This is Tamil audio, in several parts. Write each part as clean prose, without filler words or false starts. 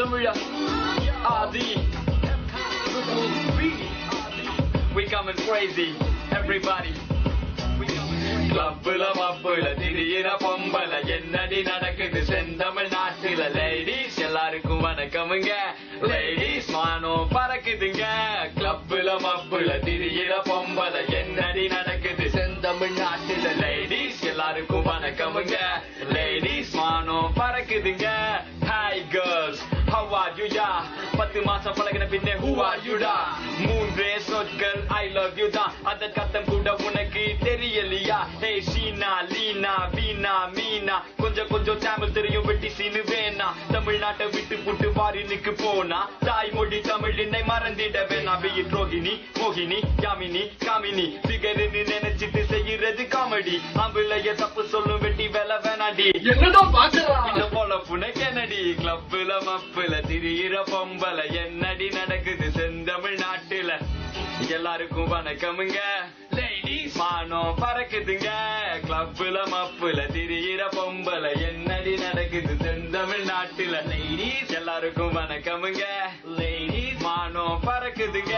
Tamila, Adi, we coming crazy, everybody. Clubla mappula திடீர பொம்பல என்னடி நடக்குது செந்தமிழ் நாட்டுல லேடிஸ் எல்லாருக்கும் வணக்கமுங்க லேடிஸ் மானம் பறக்குதுங்க கிளப்ல மப்புல திடீர பொம்பல என்னடி நடக்குது செந்தமிழ் நாட்டுல லேடிஸ் எல்லாருக்கும் வணக்கமுங்க லேடிஸ் மானம் பறக்குதுங்க hi girls how are you ya 10 மாசம் பழகின பின்னே who are you da மூன்றே சொற்கள் I love you தான் அதன் கத்தம் கூட உனக்கு தெரியலையா hey ஷீனா லீனா வீணா மீனா கொஞ்சம் தமிழ் தெரியும் வெட்டி சீனு வேணா தமிழ்நாட்டை விட்டு புட்டு பாரினுக்கு போனா தாய்மொழி தமிழ் என்னை மறந்திட வேணா வெயில் ரோகிணி மோகினி யாமினி காமினி பிகருன்னு நினைச்சிட்டு செய்யறது காமெடி ஆம்பிளைய தப்பு சொல்லும் வெட்டி வேலை வேணாடி என்னதான் பாக்குறான் இந்த போல புனைக்கனடி கிளப்ல மப்புல திடீர பொம்பல என்னடி நடக்குது செந்தமிழ் நாட்டுல எல்லாருக்கும் வணக்கமுங்க லேடிஸ் மானம் பறக்குதுங்க கிளப்ல மப்புல திடீர பொம்பல என்னடி நடக்குது செந்தமிழ் நாட்டுல லேடிஸ் எல்லாருக்கும் வணக்கமுங்க லேடிஸ் மானம் பறக்குதுங்க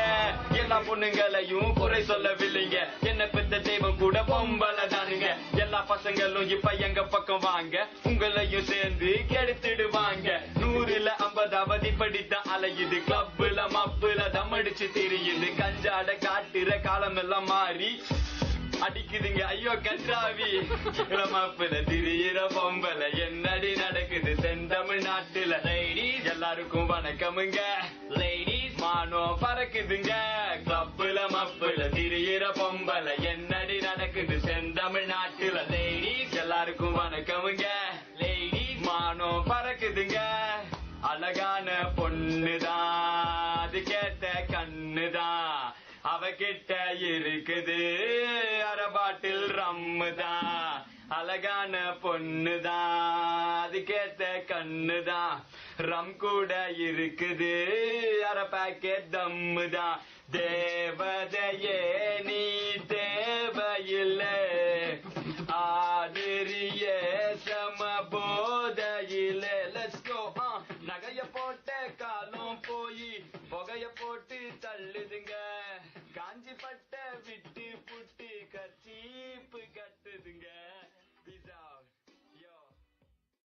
எல்லா பொண்ணுங்களையும் குறை சொல்லவில்லைங்க என்ன பெத்த தெய்வம் கூட பொம்பல தானுங்க எல்லா பசங்களும் இப்ப எங்க பக்கம் வாங்க உங்களையும் சேர்ந்து கெடுத்துடுவாங்க 100ல 50 படித்த அலையுது கிளப்ல மப்புல தம்மடிச்சு தெரியுது கஞ்சாட காட்டுற காலம் எல்லாம் மாறி அடிக்குதுங்க ஐயோ கன்றாவி மப்புல திடீர பொம்பல என்னடி நடக்குது செந்தமிழ் நாட்டுல லேடிஸ் எல்லாருக்கும் வணக்கமுங்க லேடிஸ் மானம் பறக்குதுங்க கிளப்ல மப்புல திடீர பொம்பல என்னடி நடக்குது செந்தமிழ் நாட்டுல லேடிஸ் எல்லாருக்கும் வணக்கமுங்க லேடிஸ் மானம் பறக்குதுங்க அழகான பொண்ணுதான் அது கேட்ட கண்ணுதான் அவகிட்ட இருக்குது அரபாட்டில் ரம்முதான் அழகான பொண்ணுதான் அது கேட்ட கண்ணுதான் ரம் கூட இருக்குது அரை பாக்கெட் தம்முதான் தேவதையே நீ தேவையில்லை ஆதிரியே சம போதையிலே லெட்ஸ் கோ நகைய போட்ட காலம் போய் புகைய போட்டு தள்ளுதுங்க காஞ்சி பட்ட விட்டு புட்டு கச்சீப்பு கட்டுதுங்க